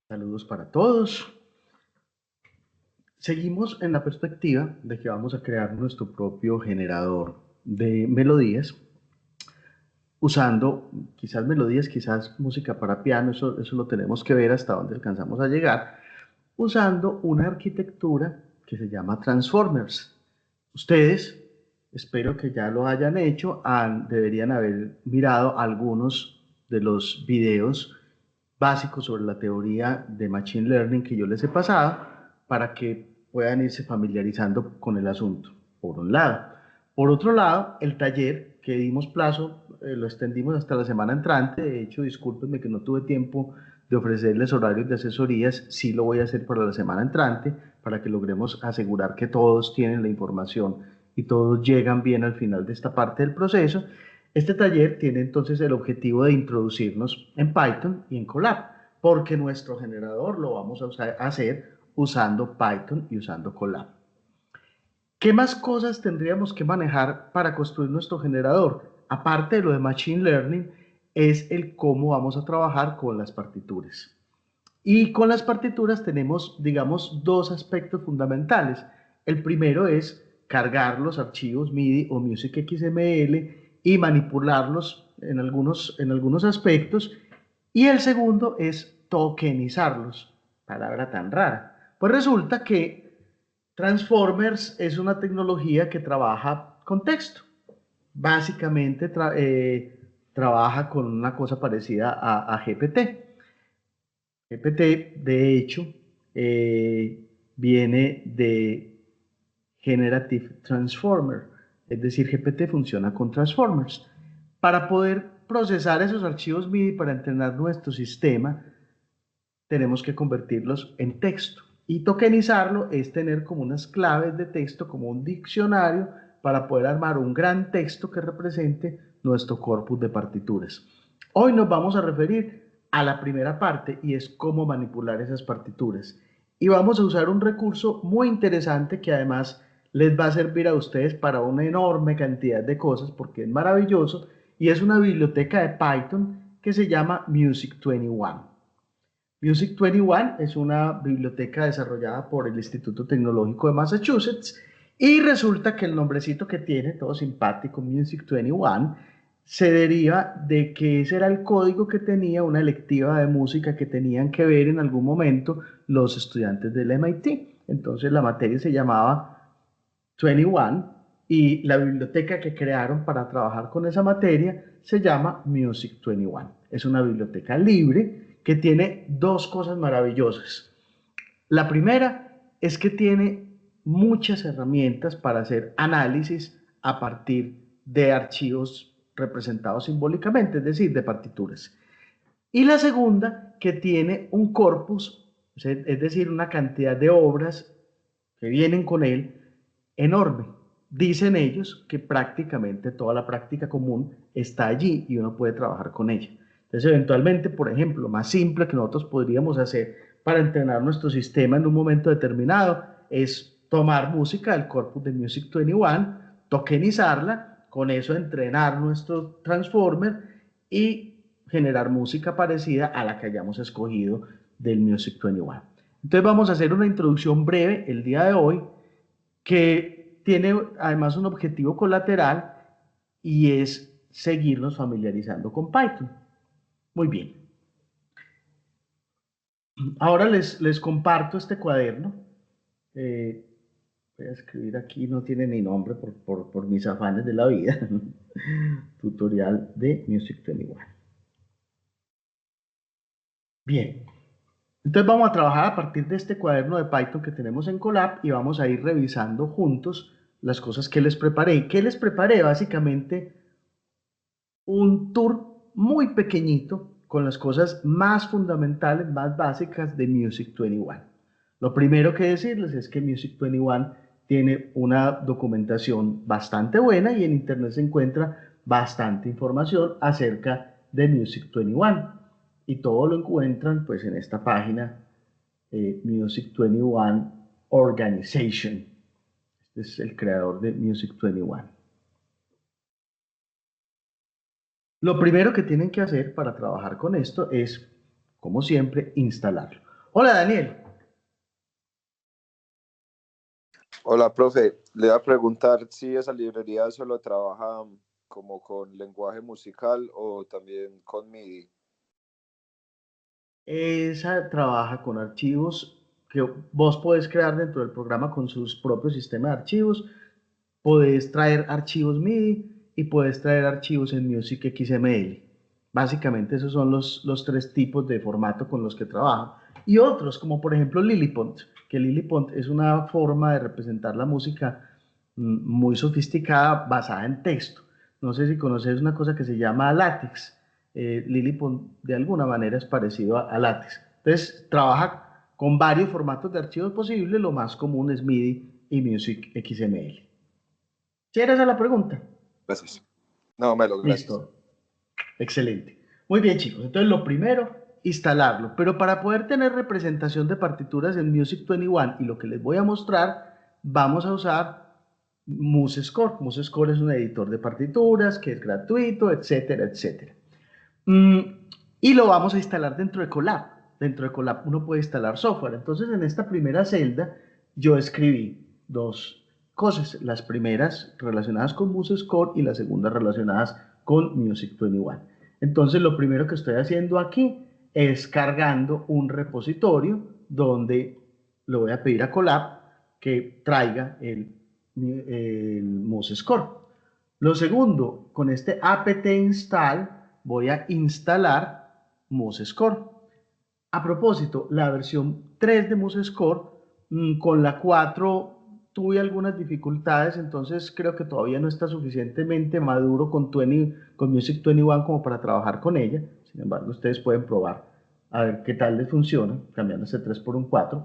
Saludos para todos. Seguimos en la perspectiva de que vamos a crear nuestro propio generador de melodías usando quizás melodías, quizás música para piano, eso lo tenemos que ver hasta dónde alcanzamos a llegar, usando una arquitectura que se llama Transformers. Ustedes, espero que ya lo hayan hecho, deberían haber mirado algunos de los videos básicos sobre la teoría de Machine Learning que yo les he pasado para que puedan irse familiarizando con el asunto, por un lado. Por otro lado, el taller que dimos plazo, lo extendimos hasta la semana entrante. De hecho, discúlpenme que no tuve tiempo de ofrecerles horarios de asesorías. Sí lo voy a hacer para la semana entrante, para que logremos asegurar que todos tienen la información y todos llegan bien al final de esta parte del proceso. Este taller tiene entonces el objetivo de introducirnos en Python y en Colab, porque nuestro generador lo vamos a hacer usando Python y usando Colab. ¿Qué más cosas tendríamos que manejar para construir nuestro generador? Aparte de lo de Machine Learning, es el cómo vamos a trabajar con las partituras. Y con las partituras tenemos, digamos, dos aspectos fundamentales. El primero es cargar los archivos MIDI o Music XML y manipularlos en algunos aspectos. Y el segundo es tokenizarlos, palabra tan rara. Pues resulta que Transformers es una tecnología que trabaja con texto. Básicamente trabaja con una cosa parecida a GPT. GPT, de hecho, viene de Generative Transformer, es decir, GPT funciona con Transformers. Para poder procesar esos archivos MIDI para entrenar nuestro sistema, tenemos que convertirlos en texto. Y tokenizarlo es tener como unas claves de texto, como un diccionario, para poder armar un gran texto que represente nuestro corpus de partituras. Hoy nos vamos a referir a la primera parte y es cómo manipular esas partituras. Y vamos a usar un recurso muy interesante que además les va a servir a ustedes para una enorme cantidad de cosas porque es maravilloso y es una biblioteca de Python que se llama Music 21. Music 21 es una biblioteca desarrollada por el Instituto Tecnológico de Massachusetts y resulta que el nombrecito que tiene, todo simpático, Music 21, se deriva de que ese era el código que tenía una electiva de música que tenían que ver en algún momento los estudiantes del MIT. Entonces la materia se llamaba 21 y la biblioteca que crearon para trabajar con esa materia se llama Music 21. Es una biblioteca libre que tiene dos cosas maravillosas. La primera es que tiene muchas herramientas para hacer análisis a partir de archivos representados simbólicamente, es decir, de partituras. Y la segunda, que tiene un corpus, es decir, una cantidad de obras que vienen con él enorme. Dicen ellos que prácticamente toda la práctica común está allí y uno puede trabajar con ella. Entonces, eventualmente, por ejemplo, lo más simple que nosotros podríamos hacer para entrenar nuestro sistema en un momento determinado es tomar música del corpus de Music 21, tokenizarla, con eso entrenar nuestro transformer y generar música parecida a la que hayamos escogido del Music 21. Entonces vamos a hacer una introducción breve el día de hoy que tiene además un objetivo colateral y es seguirnos familiarizando con Python. Muy bien. Ahora les comparto este cuaderno. Eh, Voy a escribir aquí, no tiene ni nombre por mis afanes de la vida. Tutorial de Music 21. Bien, entonces vamos a trabajar a partir de este cuaderno de Python que tenemos en Colab y vamos a ir revisando juntos las cosas que les preparé. ¿Qué les preparé? Básicamente un tour muy pequeñito con las cosas más fundamentales, más básicas de Music 21. Lo primero que decirles es que Music 21 tiene una documentación bastante buena y en internet se encuentra bastante información acerca de Music 21 y todo lo encuentran pues en esta página Music 21 Organization. Este es el creador de Music 21. Lo primero que tienen que hacer para trabajar con esto es, como siempre, instalarlo. Hola Daniel. Hola, profe. Le voy a preguntar si esa librería solo trabaja como con lenguaje musical o también con MIDI. Esa trabaja con archivos que vos podés crear dentro del programa con sus propios sistemas de archivos. Podés traer archivos MIDI y puedes traer archivos en Music XML. Básicamente esos son los tres tipos de formato con los que trabaja. Y otros, como por ejemplo Lilliput, que Lilliput es una forma de representar la música muy sofisticada basada en texto. No sé si conoces una cosa que se llama LaTeX. Lilliput de alguna manera es parecido a LaTeX. Entonces trabaja con varios formatos de archivos posibles, lo más común es MIDI y Music XML. ¿Si eres a la pregunta? Gracias. No, Melo, gracias. Listo, excelente. Muy bien, chicos. Entonces, lo primero, instalarlo. Pero para poder tener representación de partituras en Music 21 y lo que les voy a mostrar, vamos a usar MuseScore. MuseScore es un editor de partituras que es gratuito, etcétera, etcétera. Mm, y lo vamos a instalar dentro de Colab. Dentro de Colab uno puede instalar software. Entonces, en esta primera celda, yo escribí dos cosas. Las primeras relacionadas con MuseScore y las segundas relacionadas con Music 21. Entonces, lo primero que estoy haciendo aquí es cargando un repositorio donde le voy a pedir a Colab que traiga el MuseScore. Lo segundo, con este apt install voy a instalar MuseScore. A propósito, la versión 3 de MuseScore, con la 4 tuve algunas dificultades, entonces creo que todavía no está suficientemente maduro con Music 21 como para trabajar con ella. Sin embargo, ustedes pueden probar a ver qué tal les funciona, cambiando ese 3 por un 4.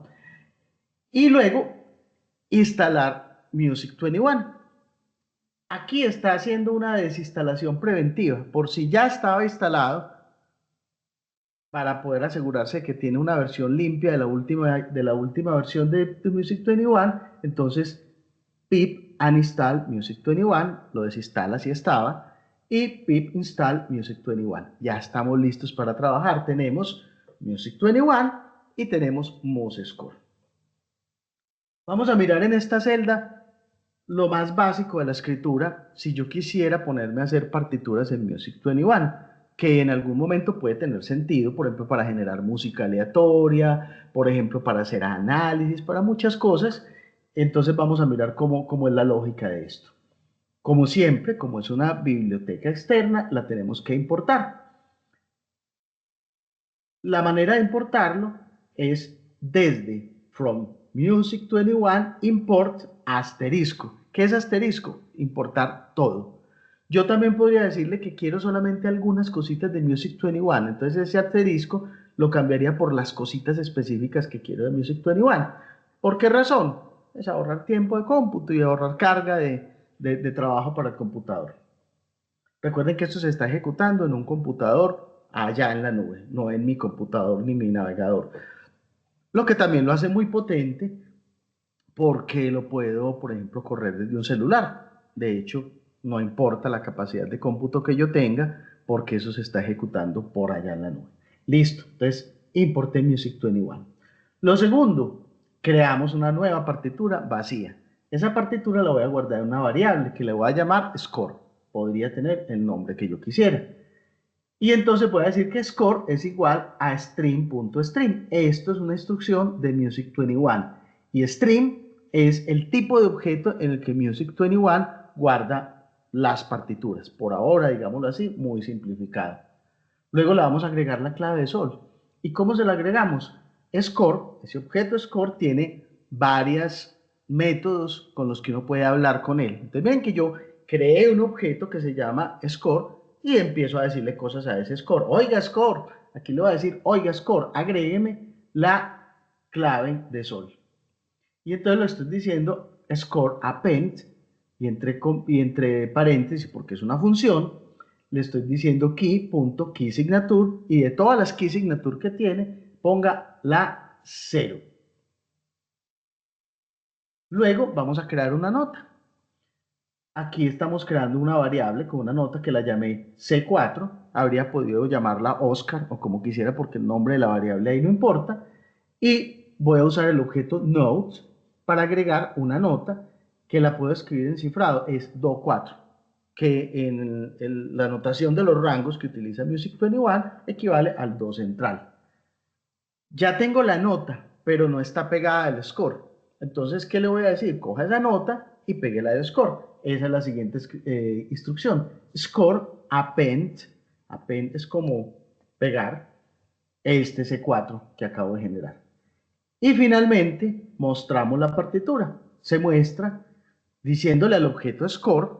Y luego, instalar Music 21. Aquí está haciendo una desinstalación preventiva, por si ya estaba instalado, para poder asegurarse que tiene una versión limpia de la última versión de Music 21. Entonces, pip uninstall Music 21, lo desinstala si estaba, y pip install Music 21. Ya estamos listos para trabajar. Tenemos Music 21 y tenemos MuseScore. Vamos a mirar en esta celda lo más básico de la escritura si yo quisiera ponerme a hacer partituras en Music 21, que en algún momento puede tener sentido, por ejemplo, para generar música aleatoria, por ejemplo, para hacer análisis, para muchas cosas. Entonces vamos a mirar cómo es la lógica de esto. Como siempre, como es una biblioteca externa, la tenemos que importar. La manera de importarlo es desde from Music 21 import asterisco. ¿Qué es asterisco? Importar todo. Yo también podría decirle que quiero solamente algunas cositas de Music 21. Entonces ese asterisco lo cambiaría por las cositas específicas que quiero de Music 21. ¿Por qué razón? Es ahorrar tiempo de cómputo y ahorrar carga de trabajo para el computador. Recuerden que esto se está ejecutando en un computador allá en la nube, no en mi computador ni mi navegador. Lo que también lo hace muy potente porque lo puedo, por ejemplo, correr desde un celular. De hecho, no importa la capacidad de cómputo que yo tenga porque eso se está ejecutando por allá en la nube. Listo, entonces importé Music 21. Lo segundo, creamos una nueva partitura vacía. Esa partitura la voy a guardar en una variable que le voy a llamar score. Podría tener el nombre que yo quisiera. Y entonces voy a decir que score es igual a stream.stream. Esto es una instrucción de Music 21. Y stream es el tipo de objeto en el que Music 21 guarda las partituras. Por ahora, digámoslo así, muy simplificado. Luego le vamos a agregar la clave de sol. ¿Y cómo se la agregamos? Score, ese objeto score tiene varios métodos con los que uno puede hablar con él. Entonces ven que yo creé un objeto que se llama score y empiezo a decirle cosas a ese score. Oiga score, aquí le voy a decir, oiga score, agrégueme la clave de sol. Y entonces lo estoy diciendo score append y entre paréntesis, porque es una función, le estoy diciendo key.keySignature y de todas las keySignature que tiene, ponga la 0. Luego vamos a crear una nota. Aquí estamos creando una variable con una nota que la llamé C4. Habría podido llamarla Oscar o como quisiera porque el nombre de la variable ahí no importa. Y voy a usar el objeto note para agregar una nota que la puedo escribir en cifrado, es Do4, que en la notación de los rangos que utiliza Music 21 equivale al Do central. Ya tengo la nota, pero no está pegada al score. Entonces, ¿qué le voy a decir? Coja esa nota y péguela de score. Esa es la siguiente instrucción. Score, append. Append es como pegar este C4 que acabo de generar. Y finalmente, mostramos la partitura. Se muestra diciéndole al objeto score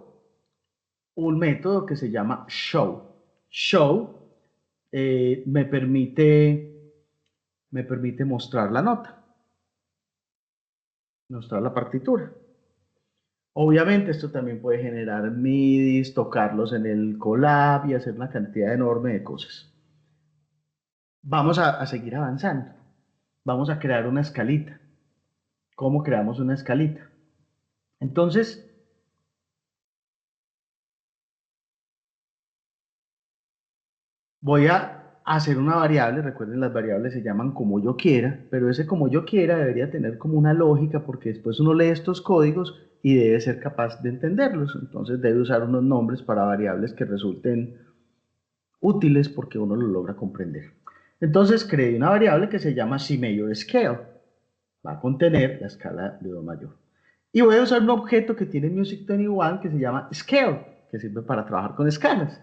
un método que se llama show. Show me permite mostrar la nota, mostrar la partitura. Obviamente esto también puede generar MIDIs, tocarlos en el Colab y hacer una cantidad enorme de cosas. Vamos a seguir avanzando. Vamos a crear una escalita. ¿Cómo creamos una escalita? Entonces, voy a hacer una variable. Recuerden, las variables se llaman como yo quiera, pero ese como yo quiera debería tener como una lógica, porque después uno lee estos códigos y debe ser capaz de entenderlos. Entonces debe usar unos nombres para variables que resulten útiles porque uno lo logra comprender. Entonces creé una variable que se llama C major scale. Va a contener la escala de Do mayor. Y voy a usar un objeto que tiene Music 21 que se llama scale, que sirve para trabajar con escalas,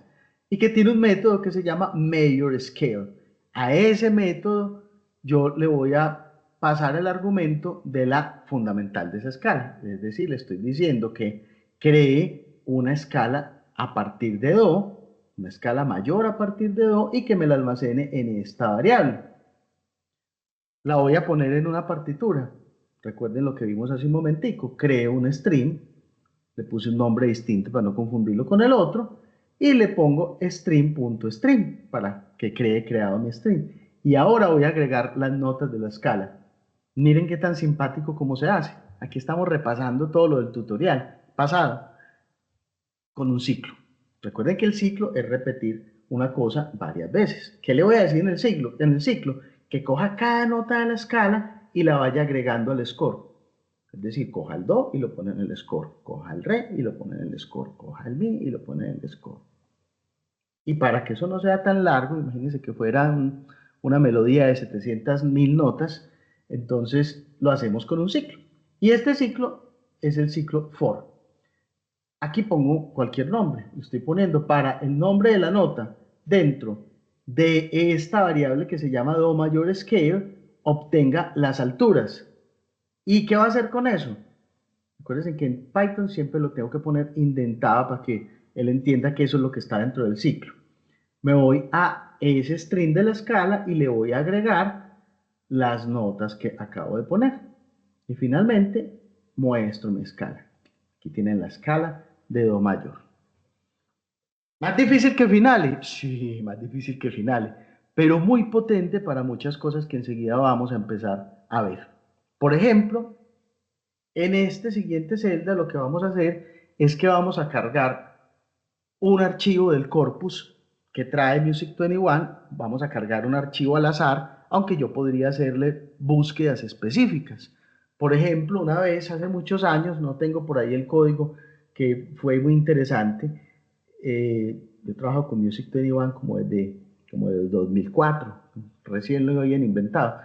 y que tiene un método que se llama major scale. A ese método yo le voy a pasar el argumento de la fundamental de esa escala. Es decir, le estoy diciendo que cree una escala a partir de Do, una escala mayor a partir de Do, y que me la almacene en esta variable. La voy a poner en una partitura. Recuerden lo que vimos hace un momentico. Creo un stream, le puse un nombre distinto para no confundirlo con el otro, y le pongo stream.stream para que creado mi stream. Y ahora voy a agregar las notas de la escala. Miren qué tan simpático como se hace. Aquí estamos repasando todo lo del tutorial pasado con un ciclo. Recuerden que el ciclo es repetir una cosa varias veces. ¿Qué le voy a decir en el ciclo? Que coja cada nota de la escala y la vaya agregando al score. Es decir, coja el do y lo pone en el score, coja el re y lo pone en el score, coja el mi y lo pone en el score. Y para que eso no sea tan largo, imagínense que fuera una melodía de 700.000 notas, entonces lo hacemos con un ciclo. Y este ciclo es el ciclo for. Aquí pongo cualquier nombre, estoy poniendo para el nombre de la nota dentro de esta variable que se llama Do mayor scale, obtenga las alturas. ¿Y qué va a hacer con eso? Acuérdense que en Python siempre lo tengo que poner indentado para que él entienda que eso es lo que está dentro del ciclo. Me voy a ese string de la escala y le voy a agregar las notas que acabo de poner. Y finalmente muestro mi escala. Aquí tienen la escala de Do mayor. ¿Más difícil que Finale? Sí, más difícil que Finale, pero muy potente para muchas cosas que enseguida vamos a empezar a ver. Por ejemplo, en este siguiente celda lo que vamos a hacer es que vamos a cargar un archivo del corpus que trae Music 21, vamos a cargar un archivo al azar, aunque yo podría hacerle búsquedas específicas. Por ejemplo, una vez, hace muchos años, no tengo por ahí el código, que fue muy interesante, yo trabajo con Music 21 como desde 2004, recién lo habían inventado.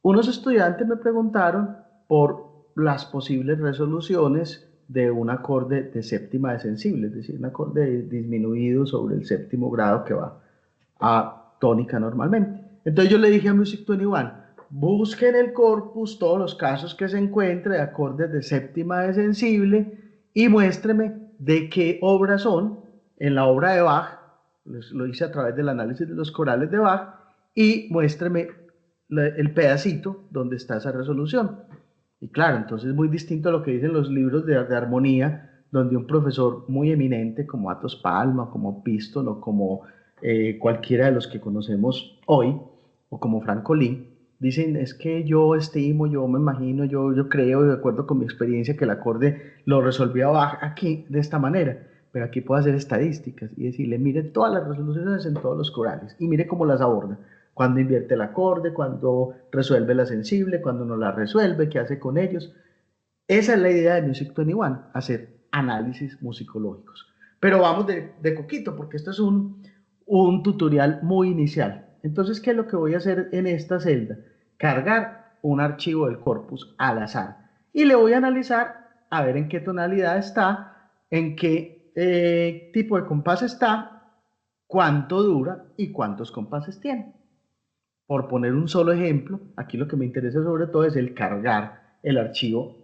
Unos estudiantes me preguntaron por las posibles resoluciones de un acorde de séptima de sensible, es decir, un acorde disminuido sobre el séptimo grado que va a tónica normalmente. Entonces yo le dije a Music 21, busque en el corpus todos los casos que se encuentre de acordes de séptima de sensible y muéstreme de qué obras son. En la obra de Bach, lo hice a través del análisis de los corales de Bach, y muéstreme el pedacito donde está esa resolución. Y claro, entonces es muy distinto a lo que dicen los libros de armonía, donde un profesor muy eminente como Atos Palma, como Piston o como cualquiera de los que conocemos hoy, o como Franco Lee, dicen, es que yo estimo, yo me imagino, yo creo, de acuerdo con mi experiencia, que el acorde lo resolvió Bach aquí de esta manera, pero aquí puedo hacer estadísticas y decirle, mire todas las resoluciones en todos los corales y mire cómo las aborda. cuándo invierte el acorde, cuándo resuelve la sensible, cuándo no la resuelve, qué hace con ellos. Esa es la idea de Music 21, hacer análisis musicológicos. Pero vamos de coquito, porque esto es un tutorial muy inicial. Entonces, ¿qué es lo que voy a hacer en esta celda? Cargar un archivo del corpus al azar. Y le voy a analizar a ver en qué tonalidad está, en qué tipo de compás está, cuánto dura y cuántos compases tiene. Por poner un solo ejemplo, aquí lo que me interesa sobre todo es el cargar el archivo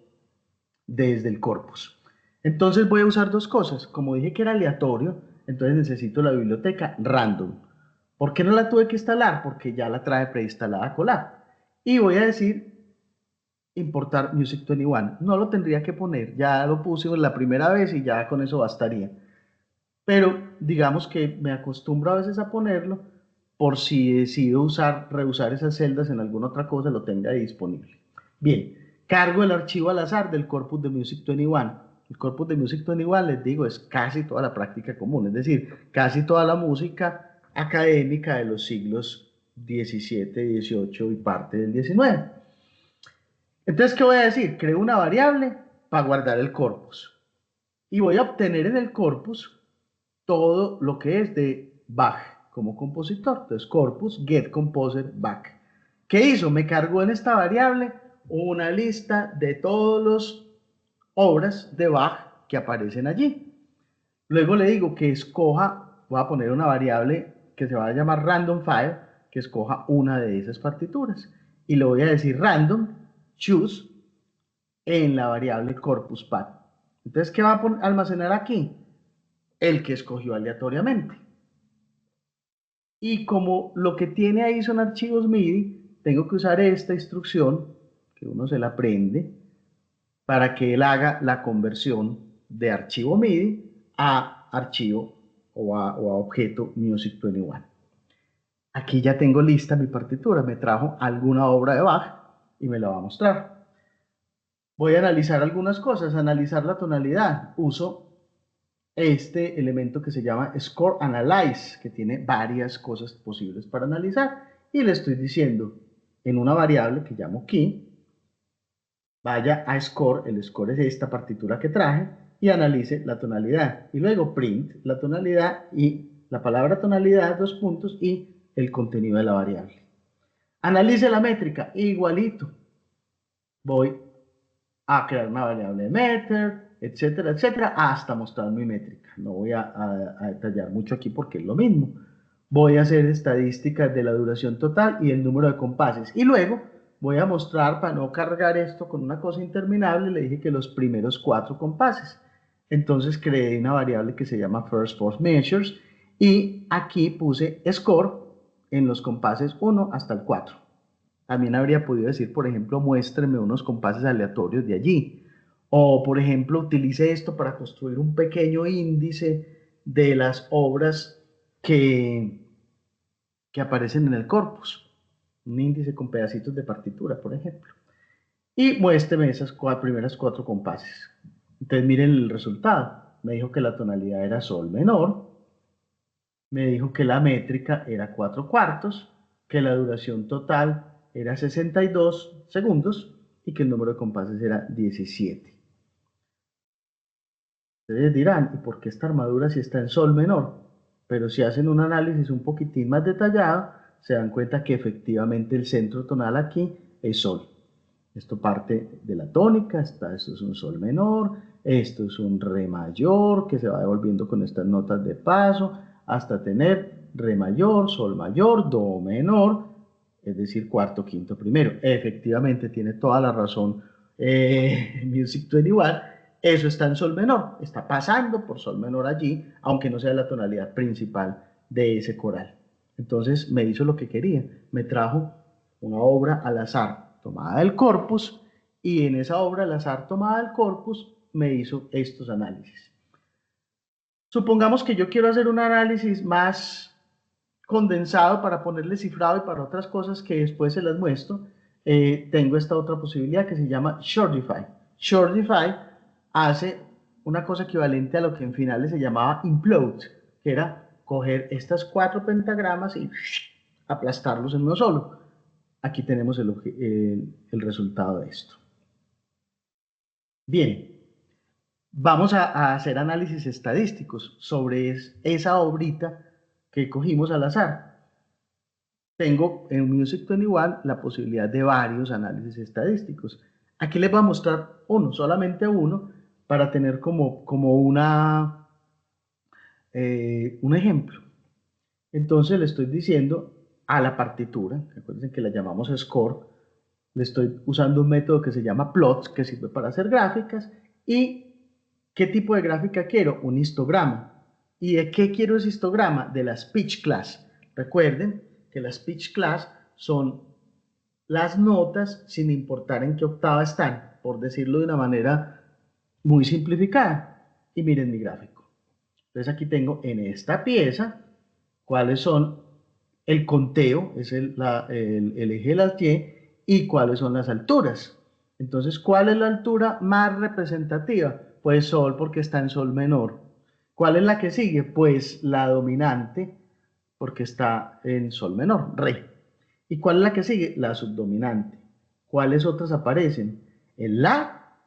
desde el corpus. Entonces voy a usar dos cosas. Como dije que era aleatorio, entonces necesito la biblioteca random. ¿Por qué no la tuve que instalar? Porque ya la trae preinstalada Colab. Y voy a decir importar Music 21. No lo tendría que poner, ya lo puse la primera vez y ya con eso bastaría. Pero digamos que me acostumbro a veces a ponerlo por si decido reusar esas celdas en alguna otra cosa, lo tenga ahí disponible. Bien, cargo el archivo al azar del corpus de Music 21. El corpus de Music 21, les digo, es casi toda la práctica común, es decir, casi toda la música académica de los siglos XVII, XVIII y parte del XIX. Entonces, ¿qué voy a decir? Creo una variable para guardar el corpus. Y voy a obtener en el corpus todo lo que es de Bach como compositor. Entonces, corpus get composer Bach. ¿Qué hizo? Me cargó en esta variable una lista de todas las obras de Bach que aparecen allí. Luego le digo que escoja, voy a poner una variable que se va a llamar random file, que escoja una de esas partituras. Y le voy a decir random choose en la variable corpus path. Entonces, ¿qué va a almacenar aquí? El que escogió aleatoriamente. Y como lo que tiene ahí son archivos MIDI, tengo que usar esta instrucción, que uno se la aprende, para que él haga la conversión de archivo MIDI a archivo o a objeto Music 21. Aquí ya tengo lista mi partitura, me trajo alguna obra de Bach y me la va a mostrar. Voy a analizar algunas cosas, analizar la tonalidad. Uso este elemento que se llama Score Analyze, que tiene varias cosas posibles para analizar, y le estoy diciendo en una variable que llamo key, vaya a score, el score es esta partitura que traje, y analice la tonalidad, y luego print la tonalidad y la palabra tonalidad, dos puntos, y el contenido de la variable. Analice la métrica, igualito. Voy a crear una variable de meter, etcétera, etcétera, hasta mostrar mi métrica. No voy a detallar mucho aquí porque es lo mismo. Voy a hacer estadísticas de la duración total y el número de compases. Y luego voy a mostrar, para no cargar esto con una cosa interminable, le dije que los primeros 4 compases. Entonces creé una variable que se llama First Four Measures y aquí puse score en los compases 1 hasta el 4. También habría podido decir, por ejemplo, muéstreme unos compases aleatorios de allí. O, por ejemplo, utilice esto para construir un pequeño índice de las obras que aparecen en el corpus. Un índice con pedacitos de partitura, por ejemplo. Y muéstreme esas primeras 4 compases. Entonces miren el resultado. Me dijo que la tonalidad era sol menor. Me dijo que la métrica era 4 cuartos. Que la duración total era 62 segundos y que el número de compases era 17. Ustedes dirán, ¿y por qué esta armadura si está en sol menor? Pero si hacen un análisis un poquitín más detallado, se dan cuenta que efectivamente el centro tonal aquí es sol. Esto parte de la tónica, esto es un sol menor, esto es un re mayor que se va devolviendo con estas notas de paso hasta tener re mayor, sol mayor, do menor, es decir, cuarto, quinto, primero. Efectivamente, tiene toda la razón Music 21, eso está en sol menor, está pasando por sol menor allí, aunque no sea la tonalidad principal de ese coral. Entonces me hizo lo que quería, me trajo una obra al azar tomada del corpus y en esa obra al azar tomada del corpus me hizo estos análisis. Supongamos que yo quiero hacer un análisis más condensado para ponerle cifrado y para otras cosas que después se las muestro. Tengo esta otra posibilidad que se llama Shortify. Shortify hace una cosa equivalente a lo que en finales se llamaba implode, que era coger estas 4 pentagramas y aplastarlos en uno solo. Aquí tenemos el resultado de esto. Bien, vamos a hacer análisis estadísticos sobre esa obrita que cogimos al azar. Tengo en Music 21 la posibilidad de varios análisis estadísticos. Aquí les voy a mostrar uno, solamente uno, para tener como un ejemplo. Entonces le estoy diciendo a la partitura, recuerden que la llamamos score, le estoy usando un método que se llama plots, que sirve para hacer gráficas. ¿Y qué tipo de gráfica quiero? Un histograma. ¿Y de qué quiero ese histograma? De la speech class. Recuerden que la speech class son las notas sin importar en qué octava están, por decirlo de una manera muy simplificada. Y miren mi gráfico. Entonces aquí tengo en esta pieza cuáles son el conteo, es el eje de las y cuáles son las alturas. Entonces, ¿cuál es la altura más representativa? Pues sol, porque está en sol menor. ¿Cuál es la que sigue? Pues la dominante, porque está en sol menor, re. ¿Y cuál es la que sigue? La subdominante. ¿Cuáles otras aparecen? El la,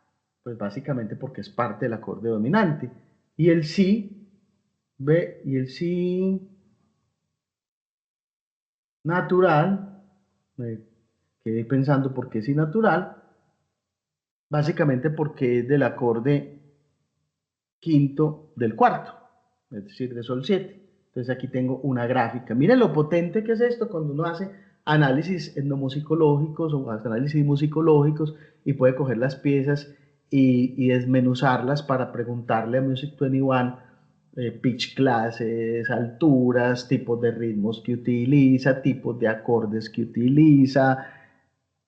pues básicamente porque es parte del acorde dominante. Y el si, ve, y el si natural, me quedé pensando por qué si natural, básicamente porque es del acorde quinto del cuarto, es decir, de sol 7. Entonces aquí tengo una gráfica. Miren lo potente que es esto cuando uno hace análisis etnomusicológicos o análisis musicológicos y puede coger las piezas y desmenuzarlas para preguntarle a Music 21 pitch classes, alturas, tipos de ritmos que utiliza, tipos de acordes que utiliza,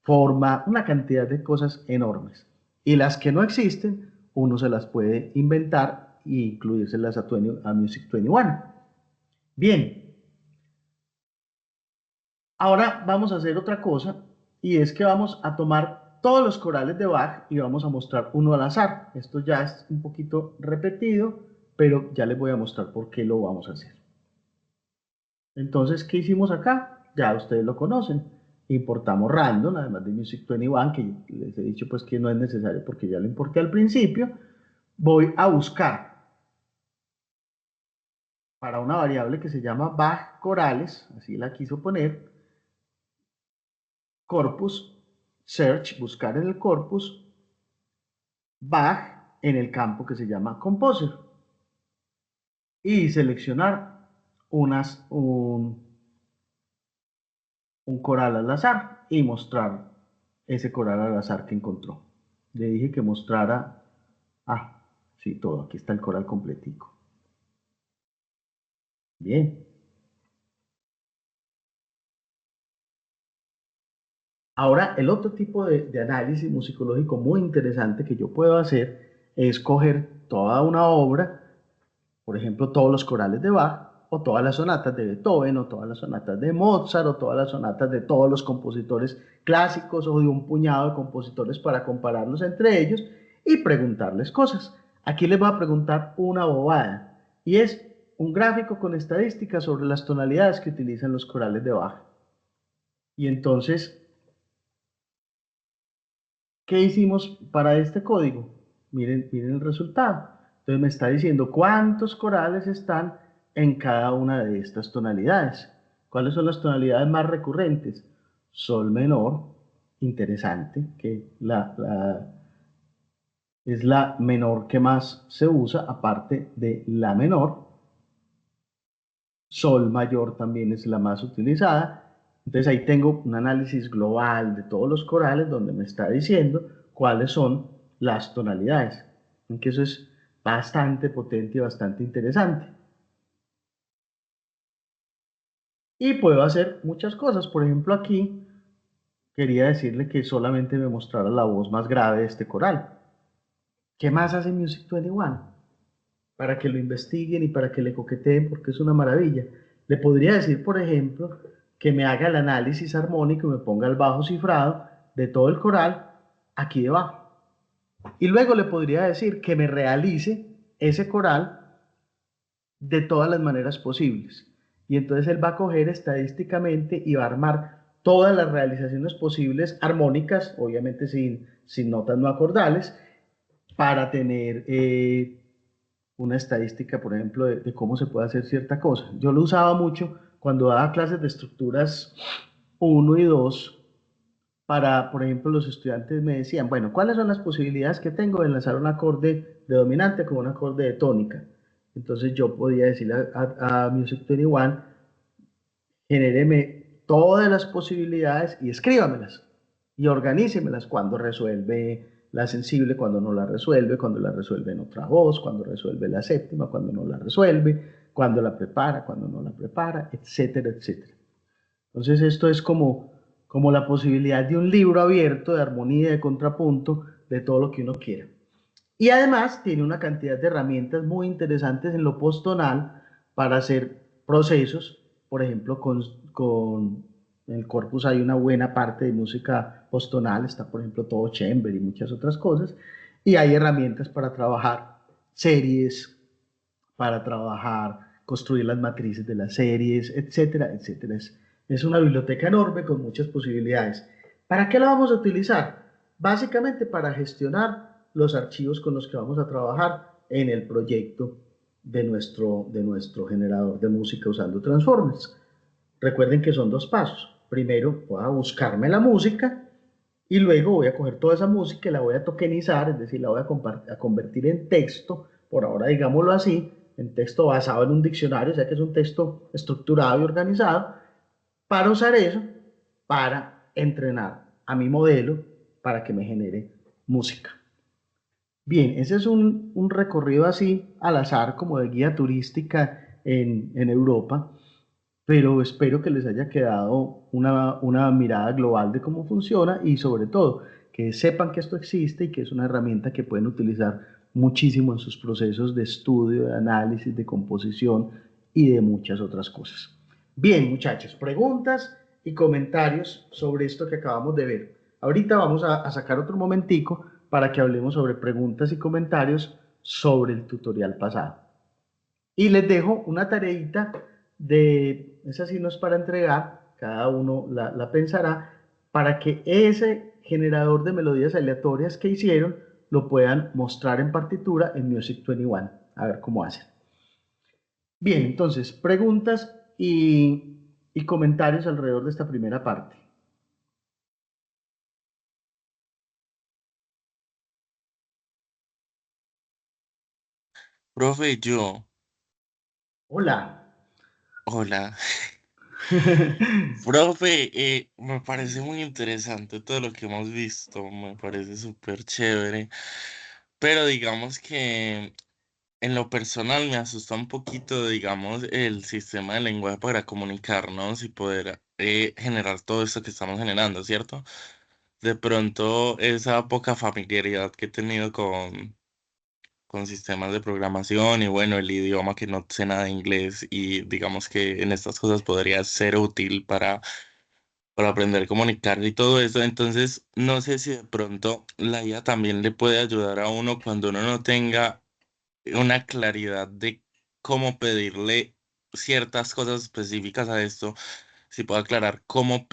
forma, una cantidad de cosas enormes. Y las que no existen, uno se las puede inventar e incluírselas a Music 21. Bien, ahora vamos a hacer otra cosa y es que vamos a tomar todos los corales de Bach y vamos a mostrar uno al azar. Esto ya es un poquito repetido, pero ya les voy a mostrar por qué lo vamos a hacer. Entonces, ¿qué hicimos acá? Ya ustedes lo conocen. Importamos random, además de Music 21, que les he dicho pues que no es necesario porque ya lo importé al principio. Voy a buscar para una variable que se llama Bach corales, así la quiso poner, corpus, search, buscar en el corpus, Bach en el campo que se llama composer y seleccionar un coral al azar y mostrar ese coral al azar que encontró. Le dije que mostrara, sí, todo, aquí está el coral completico. Bien. Ahora, el otro tipo de análisis musicológico muy interesante que yo puedo hacer es coger toda una obra, por ejemplo, todos los corales de Bach, o todas las sonatas de Beethoven, o todas las sonatas de Mozart, o todas las sonatas de todos los compositores clásicos, o de un puñado de compositores para compararlos entre ellos y preguntarles cosas. Aquí les voy a preguntar una bobada, y es un gráfico con estadísticas sobre las tonalidades que utilizan los corales de Bach. Y entonces, ¿qué hicimos para este código? Miren el resultado. Entonces me está diciendo cuántos corales están en cada una de estas tonalidades. ¿Cuáles son las tonalidades más recurrentes? Sol menor, interesante, que es la menor que más se usa, aparte de la menor. Sol mayor también es la más utilizada. Entonces ahí tengo un análisis global de todos los corales donde me está diciendo cuáles son las tonalidades. Que eso es bastante potente y bastante interesante. Y puedo hacer muchas cosas. Por ejemplo, aquí quería decirle que solamente me mostrara la voz más grave de este coral. ¿Qué más hace Music 21? Para que lo investiguen y para que le coqueteen, porque es una maravilla. Le podría decir, por ejemplo, que me haga el análisis armónico y me ponga el bajo cifrado de todo el coral aquí debajo. Y luego le podría decir que me realice ese coral de todas las maneras posibles. y entonces él va a coger estadísticamente y va a armar todas las realizaciones posibles armónicas, obviamente sin notas no acordales, para tener una estadística, por ejemplo, de cómo se puede hacer cierta cosa. Yo lo usaba mucho cuando daba clases de estructuras uno y 2 para, por ejemplo, los estudiantes me decían, bueno, ¿cuáles son las posibilidades que tengo de enlazar un acorde de dominante con un acorde de tónica? Entonces yo podía decirle a Music 21, genéreme todas las posibilidades y escríbamelas y organícemelas cuando resuelve la sensible, cuando no la resuelve, cuando la resuelve en otra voz, cuando resuelve la séptima, cuando no la resuelve, cuando la prepara, cuando no la prepara, etcétera, etcétera. Entonces esto es como la posibilidad de un libro abierto de armonía y de contrapunto de todo lo que uno quiera. Y además tiene una cantidad de herramientas muy interesantes en lo postonal para hacer procesos. Por ejemplo, con el corpus hay una buena parte de música postonal, está por ejemplo todo chamber y muchas otras cosas. Y hay herramientas para trabajar series, para trabajar, construir las matrices de las series, etcétera, etcétera. Es una biblioteca enorme con muchas posibilidades. ¿Para qué la vamos a utilizar? Básicamente para gestionar los archivos con los que vamos a trabajar en el proyecto de nuestro generador de música usando Transformers. Recuerden que son dos pasos. Primero voy a buscarme la música y luego voy a coger toda esa música y la voy a tokenizar, es decir, la voy a convertir en texto, por ahora digámoslo así, en texto basado en un diccionario, o sea que es un texto estructurado y organizado, para usar eso, para entrenar a mi modelo para que me genere música. Bien, ese es un recorrido así al azar, como de guía turística en Europa, pero espero que les haya quedado una mirada global de cómo funciona y sobre todo que sepan que esto existe y que es una herramienta que pueden utilizar muchísimo en sus procesos de estudio, de análisis, de composición y de muchas otras cosas. Bien, muchachos, preguntas y comentarios sobre esto que acabamos de ver. Ahorita vamos a sacar otro momentico para que hablemos sobre preguntas y comentarios sobre el tutorial pasado. Y les dejo una tareita esa sí no es para entregar, cada uno la pensará, para que ese generador de melodías aleatorias que hicieron lo puedan mostrar en partitura en Music 21. A ver cómo hacen. Bien, entonces, preguntas y comentarios alrededor de esta primera parte. Profe, yo, Hola. hola. Profe, me parece muy interesante todo lo que hemos visto, me parece súper chévere, pero digamos que en lo personal me asusta un poquito, digamos, el sistema de lenguaje para comunicarnos y poder generar todo esto que estamos generando, ¿cierto? De pronto, esa poca familiaridad que he tenido con sistemas de programación y bueno, el idioma que no sé nada de inglés y digamos que en estas cosas podría ser útil para aprender a comunicar y todo eso. Entonces, no sé si de pronto la IA también le puede ayudar a uno cuando uno no tenga una claridad de cómo pedirle ciertas cosas específicas a esto, si puedo aclarar cómo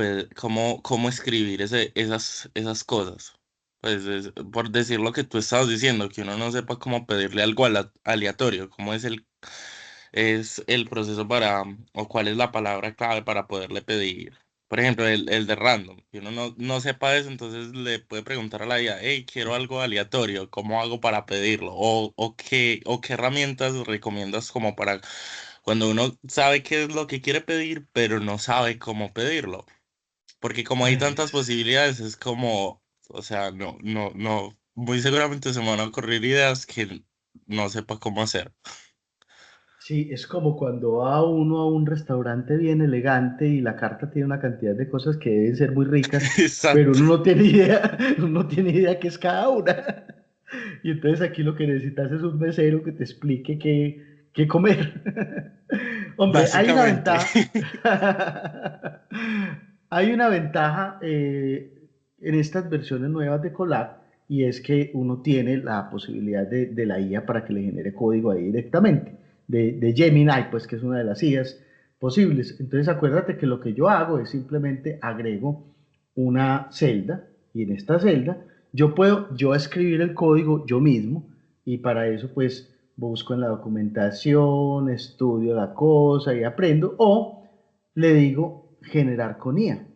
escribir esas cosas. Pues por decir lo que tú estabas diciendo, que uno no sepa cómo pedirle algo aleatorio, cómo es el proceso o cuál es la palabra clave para poderle pedir. Por ejemplo, el de random, que uno no sepa eso, entonces le puede preguntar a la IA, hey, quiero algo aleatorio, ¿cómo hago para pedirlo? O qué herramientas recomiendas como para cuando uno sabe qué es lo que quiere pedir, pero no sabe cómo pedirlo. Porque como hay tantas posibilidades, es como, o sea, no, muy seguramente se me van a ocurrir ideas que no sepa cómo hacer. Sí, es como cuando va uno a un restaurante bien elegante y la carta tiene una cantidad de cosas que deben ser muy ricas, pero uno Exacto. no tiene idea, uno no tiene idea qué es cada una. Y entonces aquí lo que necesitas es un mesero que te explique qué comer. Hombre, hay una Básicamente. ventaja. Hay una ventaja en estas versiones nuevas de Colab y es que uno tiene la posibilidad de la IA para que le genere código ahí directamente, de Gemini, pues que es una de las IAs posibles. Entonces acuérdate que lo que yo hago es simplemente agrego una celda y en esta celda yo puedo escribir el código yo mismo y para eso pues busco en la documentación, estudio la cosa y aprendo o le digo generar con IA.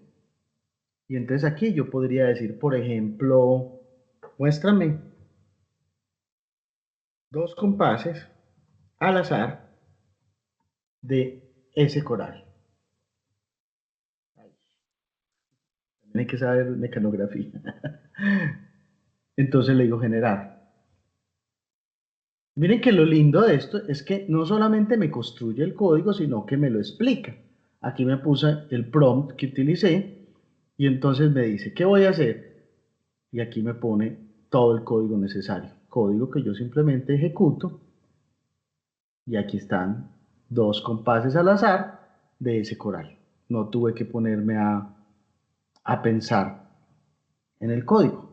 Y entonces aquí yo podría decir, por ejemplo, muéstrame 2 compases al azar de ese coral. Hay que saber mecanografía. Entonces le digo generar. Miren que lo lindo de esto es que no solamente me construye el código, sino que me lo explica. Aquí me puse el prompt que utilicé y entonces me dice, ¿qué voy a hacer? Y aquí me pone todo el código necesario. Código que yo simplemente ejecuto y aquí están 2 compases al azar de ese coral. No tuve que ponerme a pensar en el código.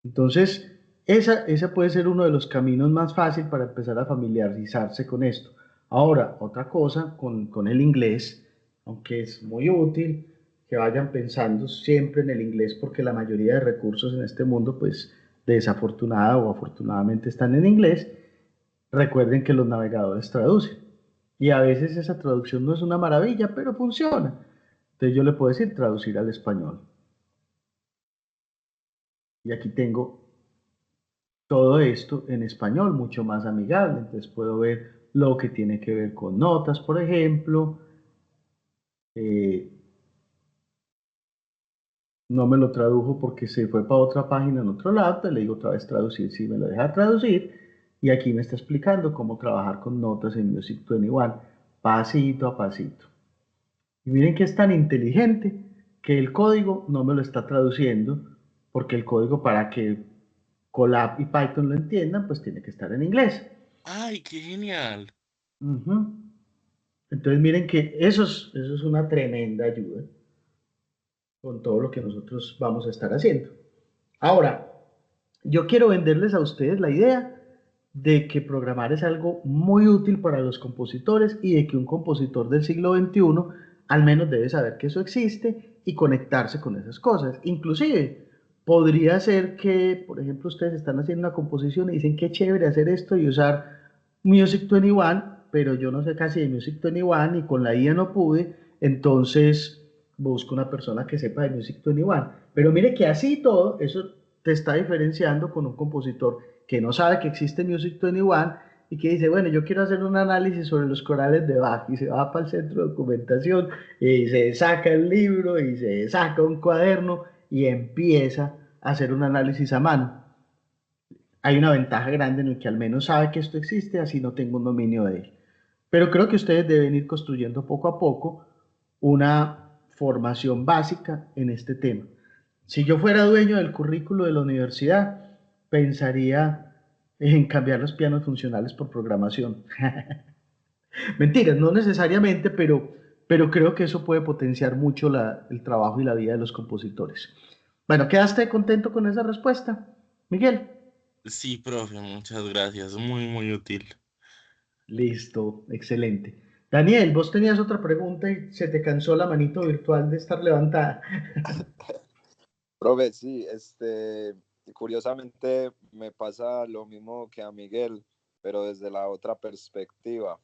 Entonces, esa puede ser uno de los caminos más fáciles para empezar a familiarizarse con esto. Ahora, otra cosa con el inglés, aunque es muy útil que vayan pensando siempre en el inglés porque la mayoría de recursos en este mundo, pues desafortunada o afortunadamente están en inglés, recuerden que los navegadores traducen. Y a veces esa traducción no es una maravilla, pero funciona. Entonces yo le puedo decir traducir al español. Y aquí tengo todo esto en español, mucho más amigable. Entonces puedo ver lo que tiene que ver con notas, por ejemplo. Eh, no me lo tradujo porque se fue para otra página en otro lado. Entonces le digo otra vez traducir, si me lo deja traducir. Y aquí me está explicando cómo trabajar con notas en Music 21, pasito a pasito. Y miren que es tan inteligente que el código no me lo está traduciendo, porque el código para que Colab y Python lo entiendan, pues tiene que estar en inglés. ¡Ay, qué genial! Ujú. Entonces miren que eso es una tremenda ayuda con todo lo que nosotros vamos a estar haciendo. Ahora, yo quiero venderles a ustedes la idea de que programar es algo muy útil para los compositores y de que un compositor del siglo XXI al menos debe saber que eso existe y conectarse con esas cosas. Inclusive, podría ser que, por ejemplo, ustedes están haciendo una composición y dicen qué chévere hacer esto y usar Music 21, pero yo no sé casi de Music 21 y con la IA no pude, entonces busco una persona que sepa de Music 21. Pero mire que así y todo, eso te está diferenciando con un compositor que no sabe que existe Music 21 y que dice, bueno, yo quiero hacer un análisis sobre los corales de Bach y se va para el centro de documentación y se saca el libro y se saca un cuaderno y empieza a hacer un análisis a mano. Hay una ventaja grande en el que al menos sabe que esto existe, así no tengo un dominio de él. Pero creo que ustedes deben ir construyendo poco a poco una formación básica en este tema. Si yo fuera dueño del currículo de la universidad, pensaría en cambiar los pianos funcionales por programación. Mentiras, no necesariamente, pero creo que eso puede potenciar mucho el trabajo y la vida de los compositores. Bueno, ¿quedaste contento con esa respuesta, Miguel? Sí, profe, muchas gracias. Muy, muy útil. Listo, excelente. Daniel, vos tenías otra pregunta y se te cansó la manito virtual de estar levantada. Profe, sí, curiosamente me pasa lo mismo que a Miguel, pero desde la otra perspectiva.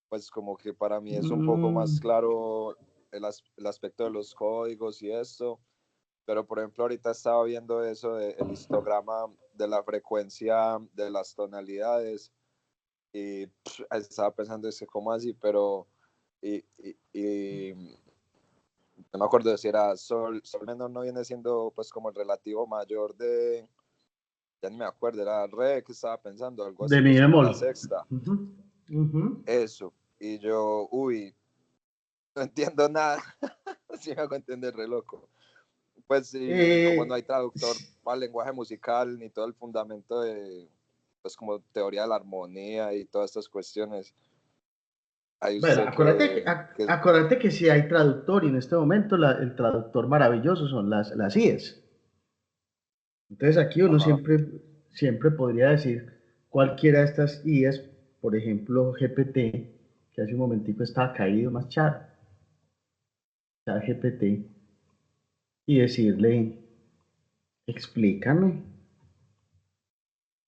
Pues como que para mí es un poco más Mm, claro el aspecto de los códigos y esto, pero por ejemplo ahorita estaba viendo eso del histograma de la frecuencia de las tonalidades y estaba pensando, ¿cómo así? Pero, y no me acuerdo si era sol menor no viene siendo pues como el relativo mayor de, ya ni me acuerdo, era re que estaba pensando, algo de así que mi es como la bemol. sexta, Ujú, ujú. eso, y yo, uy, no entiendo nada, si me hago entender re loco. Pues sí, como no Eh, hay traductor para el lenguaje musical ni todo el fundamento de, pues como teoría de la armonía y todas estas cuestiones, hay bueno, usted que acuérdate que si hay traductor y en este momento el traductor maravilloso son las IES. Entonces aquí uno ajá, siempre podría decir cualquiera de estas IES por ejemplo, GPT, que hace un momentico estaba caído, más chat GPT, y decirle, explícame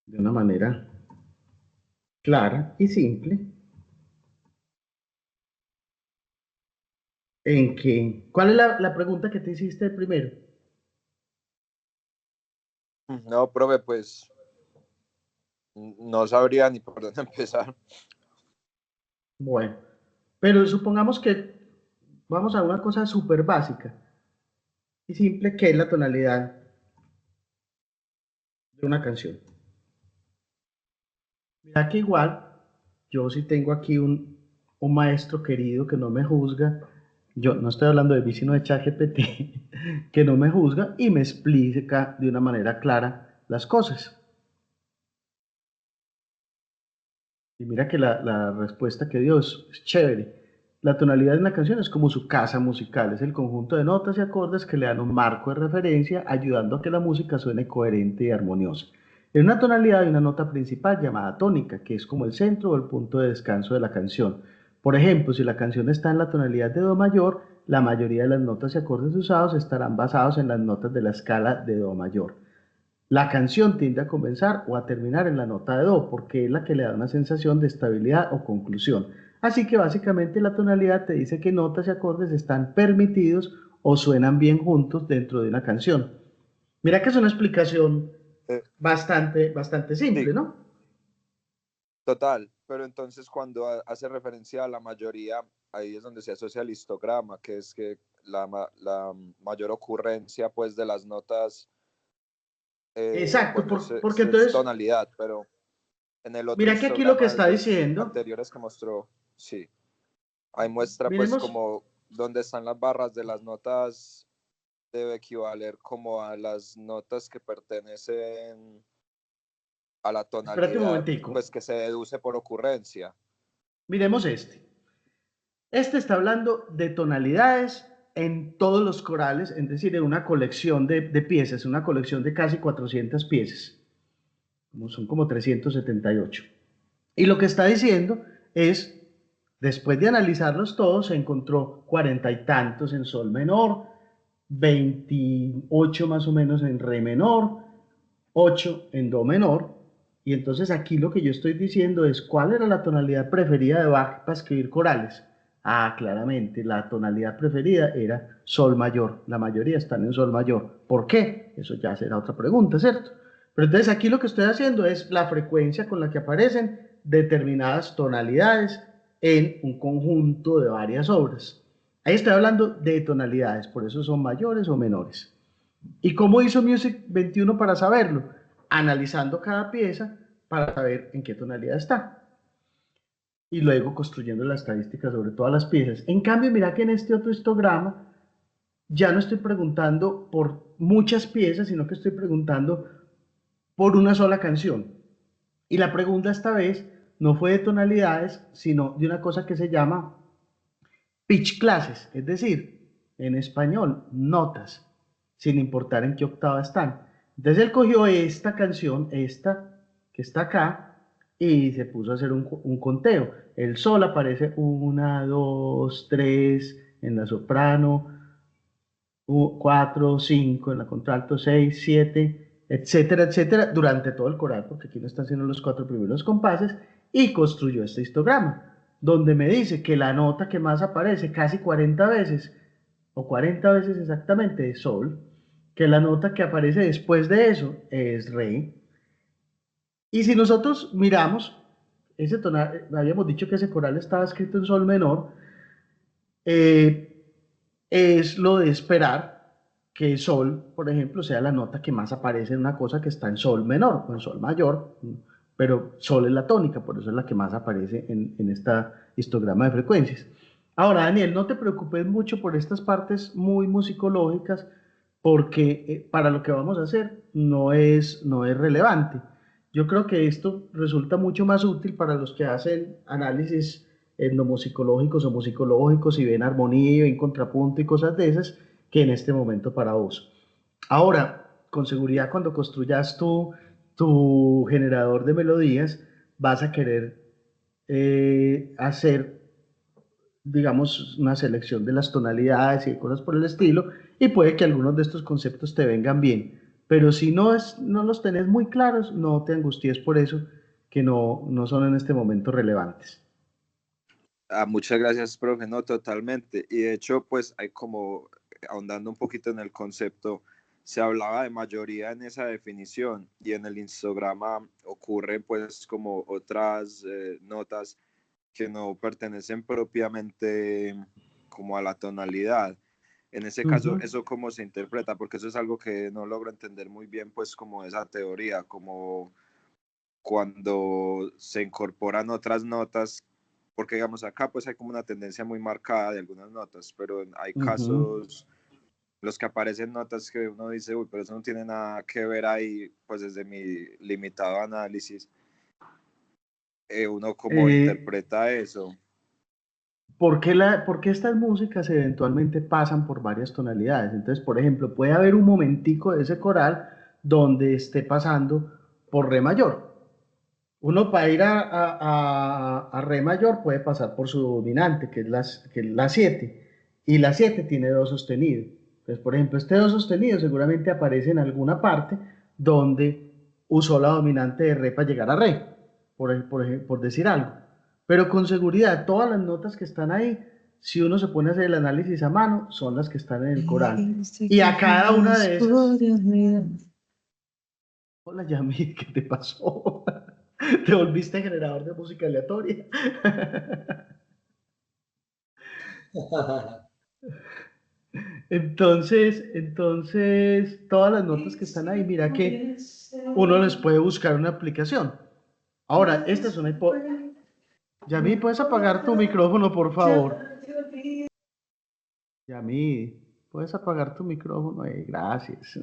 de una manera clara y simple en que, ¿cuál es la pregunta que te hiciste primero? No, profe, pues no sabría ni por dónde empezar. Bueno, pero supongamos que vamos a una cosa súper básica y simple que es la tonalidad de una canción. Mira que igual, yo sí tengo aquí un maestro querido que no me juzga, yo no estoy hablando de mí, sino de ChatGPT, que no me juzga y me explica de una manera clara las cosas. Y mira que la respuesta que dio es chévere. La tonalidad de una canción es como su casa musical, es el conjunto de notas y acordes que le dan un marco de referencia, ayudando a que la música suene coherente y armoniosa. En una tonalidad hay una nota principal llamada tónica, que es como el centro o el punto de descanso de la canción. Por ejemplo, si la canción está en la tonalidad de Do mayor, la mayoría de las notas y acordes usados estarán basados en las notas de la escala de Do mayor. La canción tiende a comenzar o a terminar en la nota de Do porque es la que le da una sensación de estabilidad o conclusión. Así que básicamente la tonalidad te dice que notas y acordes están permitidos o suenan bien juntos dentro de una canción. Mira que es una explicación Eh, bastante simple, sí, ¿no? total, pero entonces cuando hace referencia a la mayoría, ahí es donde se asocia el histograma, que es que la mayor ocurrencia pues de las notas, Exacto, bueno, porque es entonces, tonalidad, pero en el otro mira que aquí lo que histograma de está los diciendo, anteriores que mostró, sí, ahí muestra pues miremos, como dónde están las barras de las notas debe equivaler como a las notas que pertenecen a la espérate un tonalidad, momentico, pues que se deduce por ocurrencia. miremos este. Este está hablando de tonalidades en todos los corales, es decir, en una colección de piezas, una colección de casi 400 piezas, son como 378. Y lo que está diciendo es, después de analizarlos todos, se encontró 40 y tantos en sol menor, 28 más o menos en re menor, 8 en do menor, y entonces aquí lo que yo estoy diciendo es cuál era la tonalidad preferida de Bach para escribir corales. Ah, claramente, la tonalidad preferida era sol mayor. La mayoría están en sol mayor. ¿Por qué? Eso ya será otra pregunta, ¿cierto? Pero entonces aquí lo que estoy haciendo es la frecuencia con la que aparecen determinadas tonalidades en un conjunto de varias obras. Ahí estoy hablando de tonalidades, por eso son mayores o menores. ¿Y cómo hizo Music 21 para saberlo? Analizando cada pieza para saber en qué tonalidad está. Y luego construyendo la estadística sobre todas las piezas. En cambio, mira que en este otro histograma ya no estoy preguntando por muchas piezas, sino que estoy preguntando por una sola canción. Y la pregunta esta vez no fue de tonalidades, sino de una cosa que se llama pitch classes, es decir, en español, notas, sin importar en qué octava están. Entonces él cogió esta canción, esta que está acá, y se puso a hacer un conteo. El sol aparece 1, 2, 3 en la soprano, 4, 5 en la contralto, 6, 7, etcétera, etcétera, durante todo el coral, porque aquí no están haciendo los 4 primeros compases, y construyó este histograma, donde me dice que la nota que más aparece casi 40 veces, o 40 veces exactamente, es sol, que la nota que aparece después de eso es re, y si nosotros miramos, ese tonal, habíamos dicho que ese coral estaba escrito en sol menor, eh, es lo de esperar que sol, por ejemplo, sea la nota que más aparece en una cosa que está en sol menor o en sol mayor, pero sol es la tónica, por eso es la que más aparece en esta histograma de frecuencias. Ahora, Daniel, no te preocupes mucho por estas partes muy musicológicas, porque para lo que vamos a hacer no es relevante. Yo creo que esto resulta mucho más útil para los que hacen análisis etnomusicológicos o musicológicos y ven armonía y ven contrapunto y cosas de esas que en este momento para vos. Ahora, con seguridad Sí. cuando construyas tu generador de melodías, vas a querer hacer, digamos, una selección de las tonalidades y cosas por el estilo, y puede que algunos de estos conceptos te vengan bien. Pero si no los tenés muy claros, no te angusties por eso, que no son en este momento relevantes. Muchas gracias, profe, no, totalmente. Y de hecho, pues hay como, ahondando un poquito en el concepto, se hablaba de mayoría en esa definición y en el histograma ocurren pues como otras notas que no pertenecen propiamente como a la tonalidad. En ese caso, Ujú. ¿eso cómo se interpreta? Porque eso es algo que no logro entender muy bien, pues como esa teoría, como cuando se incorporan otras notas, porque digamos acá pues hay como una tendencia muy marcada de algunas notas, pero hay Ujú. casos los que aparecen notas que uno dice, uy, pero eso no tiene nada que ver ahí, pues desde mi limitado análisis, uno como Eh, interpreta eso. ¿Por qué estas músicas eventualmente pasan por varias tonalidades? Entonces, por ejemplo, puede haber un momentico de ese coral donde esté pasando por re mayor. Uno para ir a re mayor puede pasar por su dominante, que es la 7, y la 7 tiene do sostenido. Entonces, por ejemplo, este do sostenido seguramente aparece en alguna parte donde usó la dominante de re para llegar a re, por decir algo. Pero con seguridad, todas las notas que están ahí, si uno se pone a hacer el análisis a mano, son las que están en el coral. Y a cada una de esas... Hola, Yami, ¿qué te pasó? ¿Te volviste generador de música aleatoria? Todas las notas que están ahí, mira que uno les puede buscar una aplicación. Ahora, esta es una hipótesis. Yami, ¿puedes apagar tu micrófono, por favor? Yami, ¿puedes apagar tu micrófono? Gracias.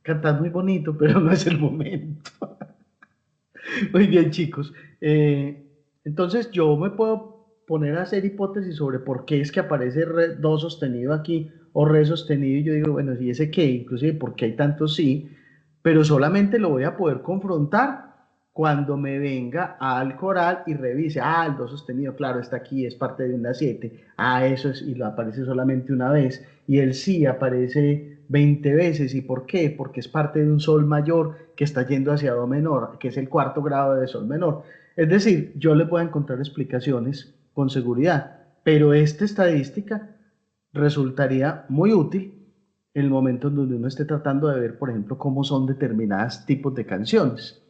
Cantas muy bonito, pero no es el momento. Muy bien, chicos. Entonces yo me puedo poner a hacer hipótesis sobre por qué es que aparece do sostenido aquí o re sostenido y yo digo, bueno, ¿y ese qué? Inclusive, ¿por qué hay tantos sí? Pero solamente lo voy a poder confrontar cuando me venga al coral y revise, el do sostenido, claro, está aquí, es parte de una 7, eso es, y lo aparece solamente una vez, y el sí aparece 20 veces, ¿y por qué? Porque es parte de un sol mayor que está yendo hacia do menor, que es el cuarto grado de sol menor. Es decir, yo les voy a encontrar explicaciones con seguridad, pero esta estadística resultaría muy útil en el momento en donde uno esté tratando de ver, por ejemplo, cómo son determinados tipos de canciones.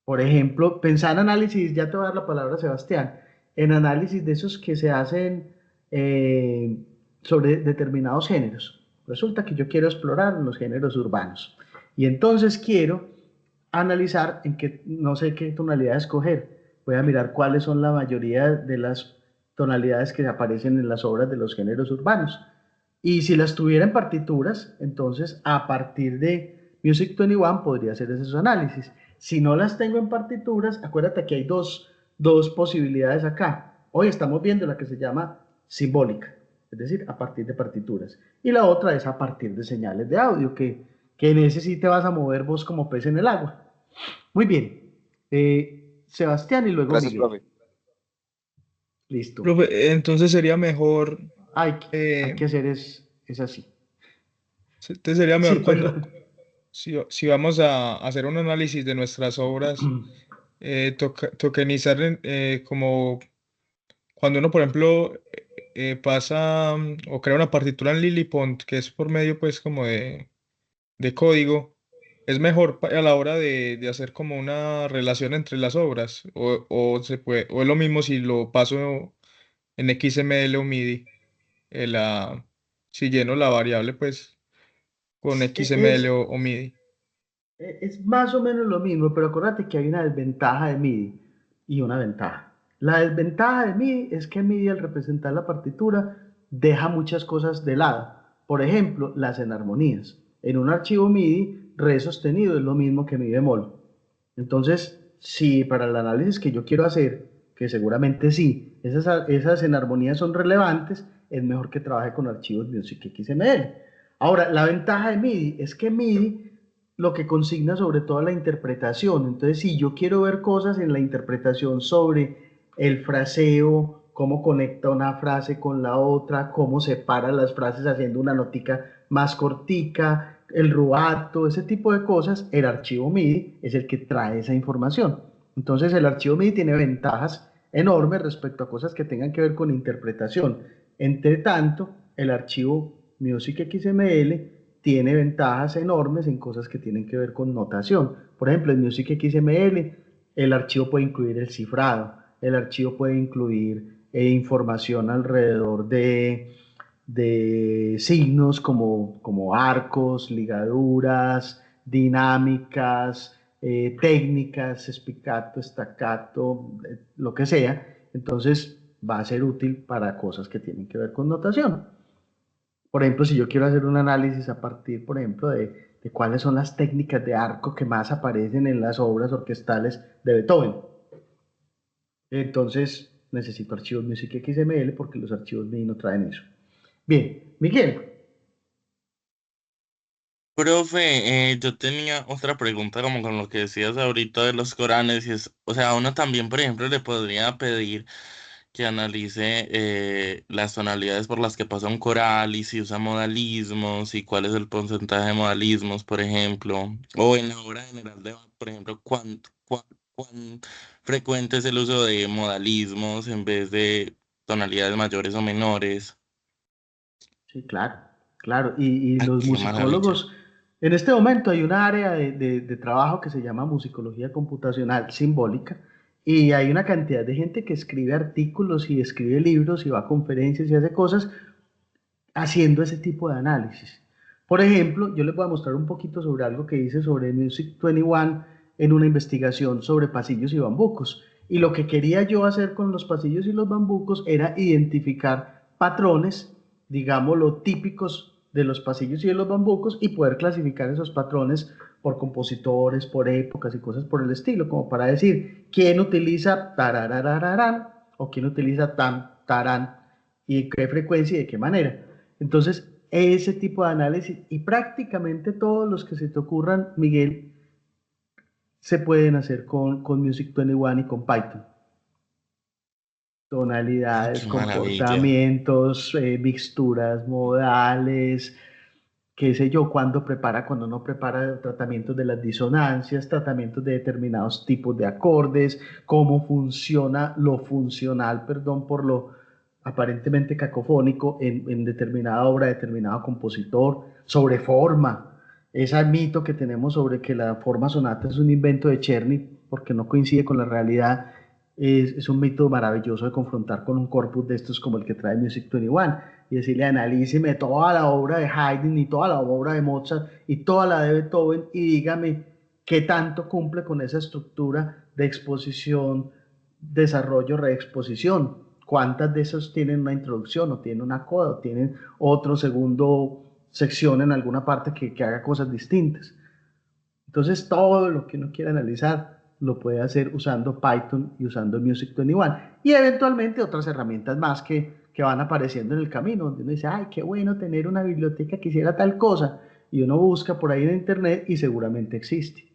Por ejemplo, pensar en análisis, ya te voy a dar la palabra, Sebastián, en análisis de esos que se hacen sobre determinados géneros. Resulta que yo quiero explorar los géneros urbanos y entonces quiero analizar en qué, no sé qué tonalidad escoger. Voy a mirar cuáles son la mayoría de las tonalidades que aparecen en las obras de los géneros urbanos. Y si las tuviera en partituras, entonces a partir de Music 21 podría hacer esos análisis. Si no las tengo en partituras, acuérdate que hay dos posibilidades acá. Hoy estamos viendo la que se llama simbólica, es decir, a partir de partituras. Y la otra es a partir de señales de audio, que en ese sí te vas a mover vos como pez en el agua. Muy bien. Sebastián y luego Gracias, Miguel. profe. Listo. Profe, entonces sería mejor, Hay que hacer es así. entonces sería Sí, mejor perdón. si vamos a hacer un análisis de nuestras obras, tokenizar como cuando uno, por ejemplo, pasa o crea una partitura en Lillipont, que es por medio pues como de código, es mejor a la hora de hacer como una relación entre las obras, o se puede, o es lo mismo si lo paso en XML o MIDI, si lleno la variable pues con XML Es, o MIDI. Es más o menos lo mismo, pero acuérdate que hay una desventaja de MIDI y una ventaja. La desventaja de MIDI es que MIDI al representar la partitura deja muchas cosas de lado. Por ejemplo, las enarmonías. En un archivo MIDI, re sostenido es lo mismo que mi bemol. Entonces, si para el análisis que yo quiero hacer, que seguramente sí, esas enarmonías son relevantes, es mejor que trabaje con archivos Music XML. Ahora, la ventaja de MIDI es que MIDI lo que consigna sobre todo la interpretación. Entonces, si yo quiero ver cosas en la interpretación sobre el fraseo, cómo conecta una frase con la otra, cómo separa las frases haciendo una notica más cortica, el rubato, ese tipo de cosas, el archivo MIDI es el que trae esa información. Entonces, el archivo MIDI tiene ventajas enormes respecto a cosas que tengan que ver con interpretación. Entre tanto, el archivo Music XML tiene ventajas enormes en cosas que tienen que ver con notación. Por ejemplo, en Music XML el archivo puede incluir el cifrado, el archivo puede incluir información alrededor de signos como arcos, ligaduras, dinámicas, técnicas, spiccato, staccato, lo que sea. Entonces va a ser útil para cosas que tienen que ver con notación. Por ejemplo, si yo quiero hacer un análisis a partir, por ejemplo, de cuáles son las técnicas de arco que más aparecen en las obras orquestales de Beethoven, entonces necesito archivos Music XML porque los archivos MIDI no traen eso. Bien, Miguel. Profe, yo tenía otra pregunta como con lo que decías ahorita de los Coranes y es, o sea, uno también, por ejemplo, le podría pedir que analice las tonalidades por las que pasa un coral y si usa modalismos y cuál es el porcentaje de modalismos, por ejemplo, o en la obra general de, por ejemplo, cuán frecuente es el uso de modalismos en vez de tonalidades mayores o menores. Sí, claro, claro. Y ¡Ay, los qué maravilla! musicólogos, en este momento hay una área de trabajo que se llama musicología computacional simbólica y hay una cantidad de gente que escribe artículos y escribe libros y va a conferencias y hace cosas haciendo ese tipo de análisis. Por ejemplo, yo les voy a mostrar un poquito sobre algo que hice sobre Music 21 en una investigación sobre pasillos y bambucos. Y lo que quería yo hacer con los pasillos y los bambucos era identificar patrones, digámoslo, típicos de los pasillos y de los bambucos y poder clasificar esos patrones por compositores, por épocas y cosas por el estilo, como para decir quién utiliza tararararán o quién utiliza tan, tarán y qué frecuencia y de qué manera. Entonces, ese tipo de análisis y prácticamente todos los que se te ocurran, Miguel, se pueden hacer con Music 21 y con Python. ¡Ay, Tonalidades, qué maravilla! comportamientos, mixturas, modales, qué sé yo, cuándo prepara, cuando no prepara tratamientos de las disonancias, tratamientos de determinados tipos de acordes, cómo funciona lo funcional, perdón, por lo aparentemente cacofónico en determinada obra, determinado compositor, sobre forma. Ese mito que tenemos sobre que la forma sonata es un invento de Cherny porque no coincide con la realidad es un mito maravilloso de confrontar con un corpus de estos como el que trae Music 21 y decirle analíceme toda la obra de Haydn y toda la obra de Mozart y toda la de Beethoven y dígame qué tanto cumple con esa estructura de exposición, desarrollo, reexposición. ¿Cuántas de esos tienen una introducción o tienen una coda o tienen otro segundo sección en alguna parte que haga cosas distintas? Entonces, todo lo que uno quiera analizar lo puede hacer usando Python y usando Music 21. Y eventualmente otras herramientas más que van apareciendo en el camino, donde uno dice, ay, qué bueno tener una biblioteca que hiciera tal cosa. Y uno busca por ahí en internet y seguramente existe.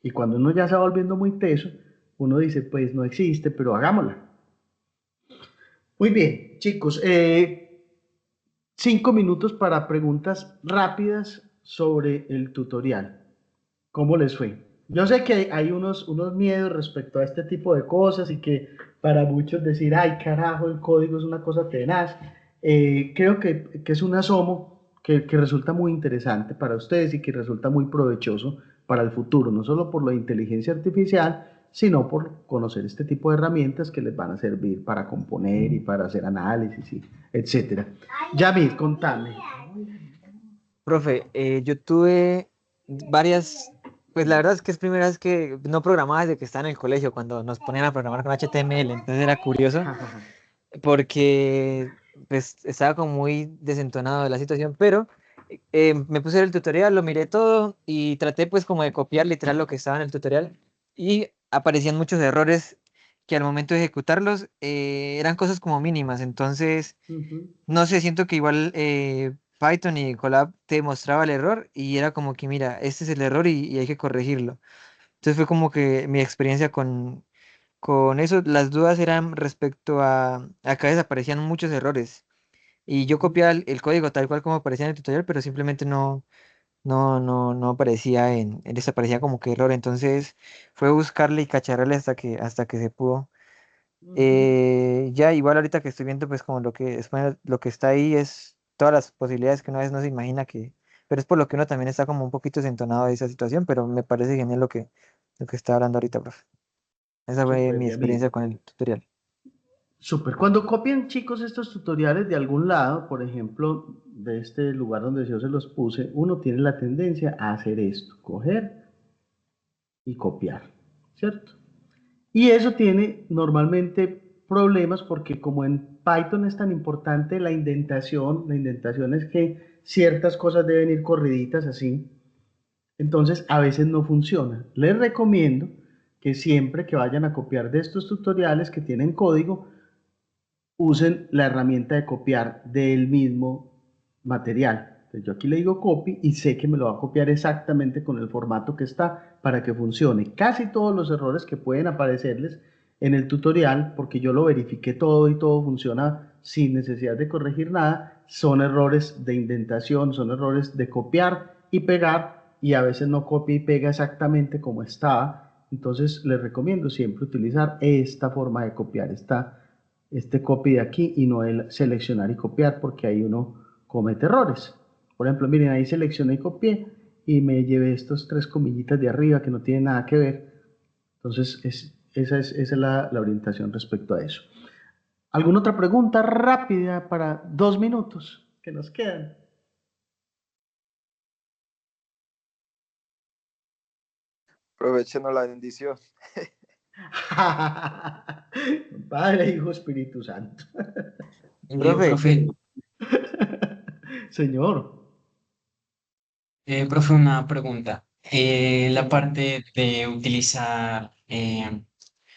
Y cuando uno ya se va volviendo muy teso, uno dice, pues no existe, pero hagámosla. Muy bien, chicos, 5 minutos para preguntas rápidas sobre el tutorial. ¿Cómo les fue? Yo sé que hay unos miedos respecto a este tipo de cosas y que para muchos decir, ay carajo, el código es una cosa tenaz. Creo que es un asomo que resulta muy interesante para ustedes y que resulta muy provechoso para el futuro, no solo por la inteligencia artificial, sino por conocer este tipo de herramientas que les van a servir para componer y para hacer análisis, y etcétera. Yamil, contame. Profe, yo tuve varias, pues la verdad es que es primera vez que no programaba desde que estaba en el colegio, cuando nos ponían a programar con HTML, entonces era curioso porque pues estaba como muy desentonado de la situación, pero me puse el tutorial, lo miré todo y traté pues como de copiar literal lo que estaba en el tutorial y aparecían muchos errores que al momento de ejecutarlos eran cosas como mínimas, entonces no sé, siento que igual Python y Colab te mostraba el error y era como que, mira, este es el error y hay que corregirlo. Entonces fue como que mi experiencia con eso. Las dudas eran respecto a acá desaparecían muchos errores. Y yo copiaba el código tal cual como aparecía en el tutorial, pero simplemente no aparecía desaparecía como que error. Entonces fue buscarle y cacharrarle hasta que se pudo. Ujú. Ya igual ahorita que estoy viendo pues como lo que está ahí es todas las posibilidades que una vez no se imagina pero es por lo que uno también está como un poquito desentonado de esa situación, pero me parece genial lo que está hablando ahorita, profe. Esa fue Súper mi bien, mire. experiencia con el tutorial. Súper. Cuando copian chicos estos tutoriales de algún lado, por ejemplo, de este lugar donde yo se los puse, uno tiene la tendencia a hacer esto, coger y copiar, ¿cierto? Y eso tiene normalmente problemas porque como en Python es tan importante la indentación es que ciertas cosas deben ir corriditas así, entonces a veces no funciona. Les recomiendo que siempre que vayan a copiar de estos tutoriales que tienen código, usen la herramienta de copiar del mismo material. Entonces yo aquí le digo copy y sé que me lo va a copiar exactamente con el formato que está para que funcione. Casi todos los errores que pueden aparecerles en el tutorial, porque yo lo verifiqué todo y todo funciona sin necesidad de corregir nada, son errores de indentación, son errores de copiar y pegar y a veces no copia y pega exactamente como estaba. Entonces les recomiendo siempre utilizar esta forma de copiar, este copy de aquí y no el seleccionar y copiar porque ahí uno comete errores. Por ejemplo, miren, ahí seleccioné y copié y me llevé estos tres comillitas de arriba que no tienen nada que ver. Entonces, esa es la orientación respecto a eso. ¿Alguna otra pregunta rápida para 2 minutos que nos quedan? Aprovechenos la bendición. Padre, Hijo, Espíritu Santo. Profe, Profe, Señor. profe, una pregunta. La parte de utilizar,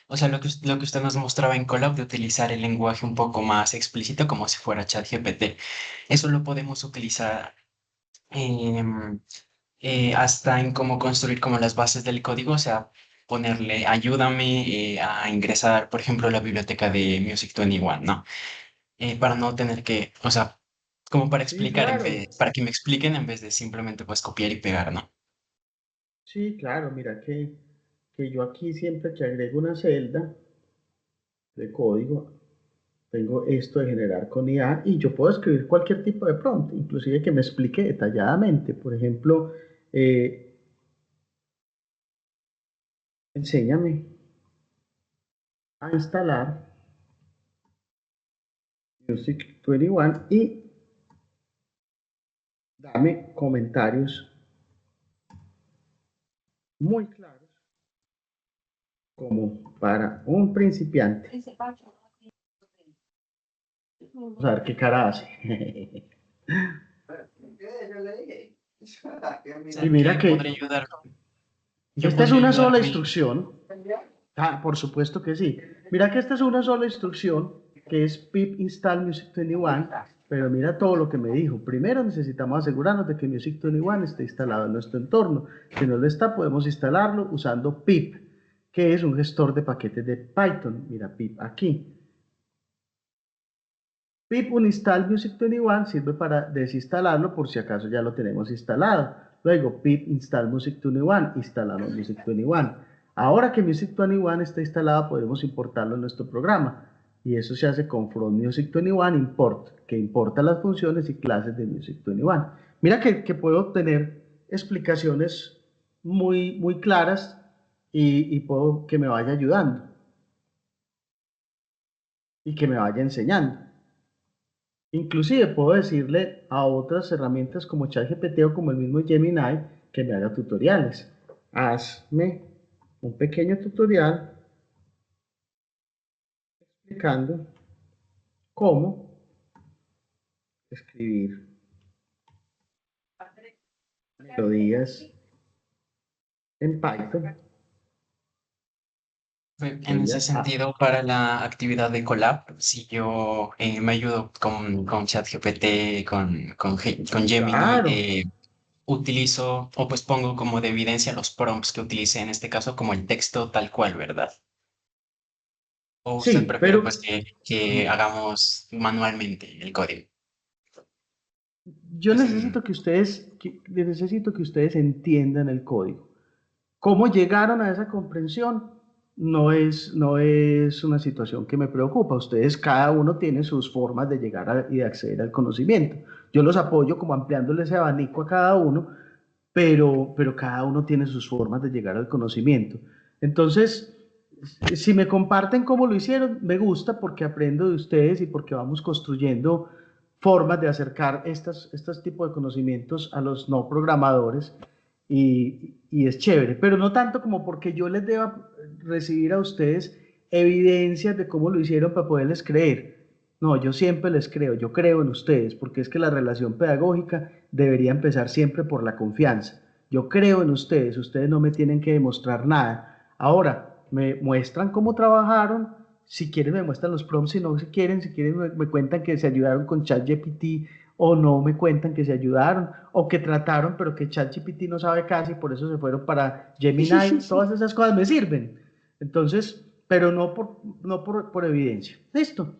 o sea, lo que usted nos mostraba en Colab, de utilizar el lenguaje un poco más explícito, como si fuera ChatGPT, eso lo podemos utilizar em, hasta en cómo construir como las bases del código, o sea, ponerle ayúdame a ingresar, por ejemplo, la biblioteca de Music 21, ¿no? Para no tener que, o sea, como para Sí, explicar, claro. para que me expliquen en vez de simplemente pues copiar y pegar, ¿no? Sí, claro. Mira que yo aquí siempre que agrego una celda de código, tengo esto de generar con IA y yo puedo escribir cualquier tipo de prompt, inclusive que me explique detalladamente. Por ejemplo, eh, enséñame a instalar Music 21 y dame comentarios muy claros como para un principiante. Vamos a ver qué cara hace. Y ¿Será mira que que podría ayudar? Yo esta es podría una ayudar sola a mí. instrucción. Ah, por supuesto que sí. Mira que esta es una sola instrucción que es pip install music 21, pero mira todo lo que me dijo. Primero necesitamos asegurarnos de que music 21 esté instalado en nuestro entorno. Si no lo está, podemos instalarlo usando pip, que es un gestor de paquetes de Python. Mira pip aquí. Pip uninstall music 21 sirve para desinstalarlo por si acaso ya lo tenemos instalado. Luego pip install music 21, instalamos music 21. Ahora que music 21 está instalado podemos importarlo en nuestro programa y eso se hace con from music 21 import, que importa las funciones y clases de music 21. Mira que puedo tener explicaciones muy claras y puedo que me vaya ayudando y que me vaya enseñando. Inclusive puedo decirle a otras herramientas como ChatGPT o como el mismo Gemini que me haga tutoriales. Hazme un pequeño tutorial explicando cómo escribir melodías en Python En ese sentido, para la actividad de Colab, si yo me ayudo con ChatGPT, con Gemini, Claro. utilizo o pues pongo como de evidencia los prompts que utilicé en este caso como el texto tal cual, ¿verdad? ¿O usted Sí, prefiere pues pero que hagamos manualmente el código? yo Pues necesito que ustedes entiendan el código. ¿Cómo llegaron a esa comprensión? No es una situación que me preocupa. Ustedes, cada uno tiene sus formas de llegar y de acceder al conocimiento. Yo los apoyo como ampliándole ese abanico a cada uno, pero cada uno tiene sus formas de llegar al conocimiento. Entonces, si me comparten cómo lo hicieron, me gusta porque aprendo de ustedes y porque vamos construyendo formas de acercar estos tipos de conocimientos a los no programadores y es chévere, pero no tanto como porque yo les deba recibir a ustedes evidencias de cómo lo hicieron para poderles creer. No, yo siempre les creo, yo creo en ustedes, porque es que la relación pedagógica debería empezar siempre por la confianza. Yo creo en ustedes, ustedes no me tienen que demostrar nada. Ahora, me muestran cómo trabajaron, si quieren me muestran los prompts, si no, si quieren me cuentan que se ayudaron con ChatGPT o no me cuentan que se ayudaron o que trataron, pero que ChatGPT no sabe casi, por eso se fueron para Gemini, todas esas cosas me sirven. Entonces, pero no por evidencia. Listo.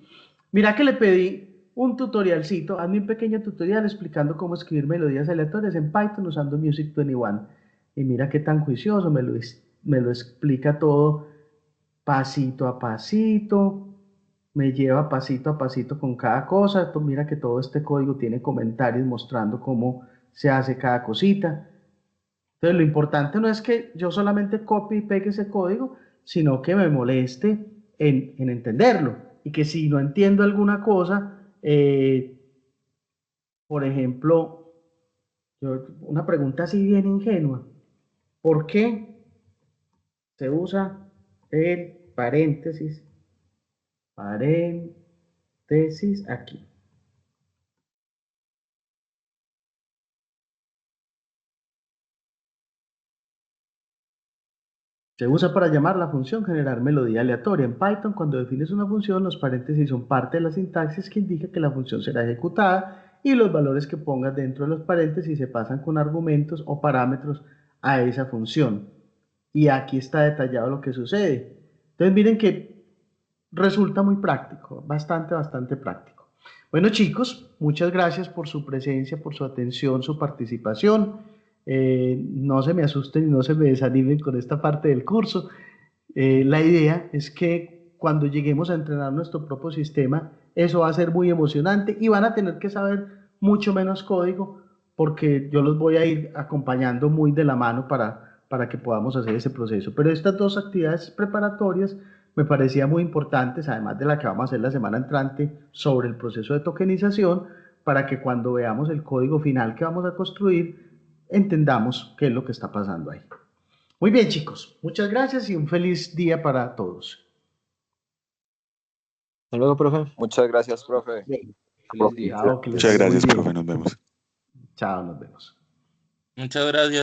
Mira que le pedí un tutorialcito, hazme un pequeño tutorial explicando cómo escribir melodías aleatorias en Python usando Music 21. Y mira qué tan juicioso, me lo explica todo pasito a pasito, me lleva pasito a pasito con cada cosa. Mira que todo este código tiene comentarios mostrando cómo se hace cada cosita. Entonces, lo importante no es que yo solamente copie y pegue ese código, sino que me moleste en entenderlo. Y que si no entiendo alguna cosa, por ejemplo, una pregunta así bien ingenua, ¿por qué se usa el paréntesis aquí? Se usa para llamar la función generar melodía aleatoria. En Python, cuando defines una función, los paréntesis son parte de la sintaxis que indica que la función será ejecutada y los valores que pongas dentro de los paréntesis se pasan con argumentos o parámetros a esa función. Y aquí está detallado lo que sucede. Entonces miren que resulta muy práctico, bastante práctico. Bueno chicos, muchas gracias por su presencia, por su atención, su participación. No se me asusten y no se me desanimen con esta parte del curso. La idea es que cuando lleguemos a entrenar nuestro propio sistema, eso va a ser muy emocionante y van a tener que saber mucho menos código porque yo los voy a ir acompañando muy de la mano para que podamos hacer ese proceso. Pero estas dos actividades preparatorias me parecían muy importantes, además de la que vamos a hacer la semana entrante sobre el proceso de tokenización, para que cuando veamos el código final que vamos a construir, entendamos qué es lo que está pasando ahí. Muy bien, chicos. Muchas gracias y un feliz día para todos. Hasta luego, profe. Muchas gracias, profe. Chao, que les Muchas vaya muy gracias, bien. profe. Nos vemos. Chao, nos vemos. Muchas gracias.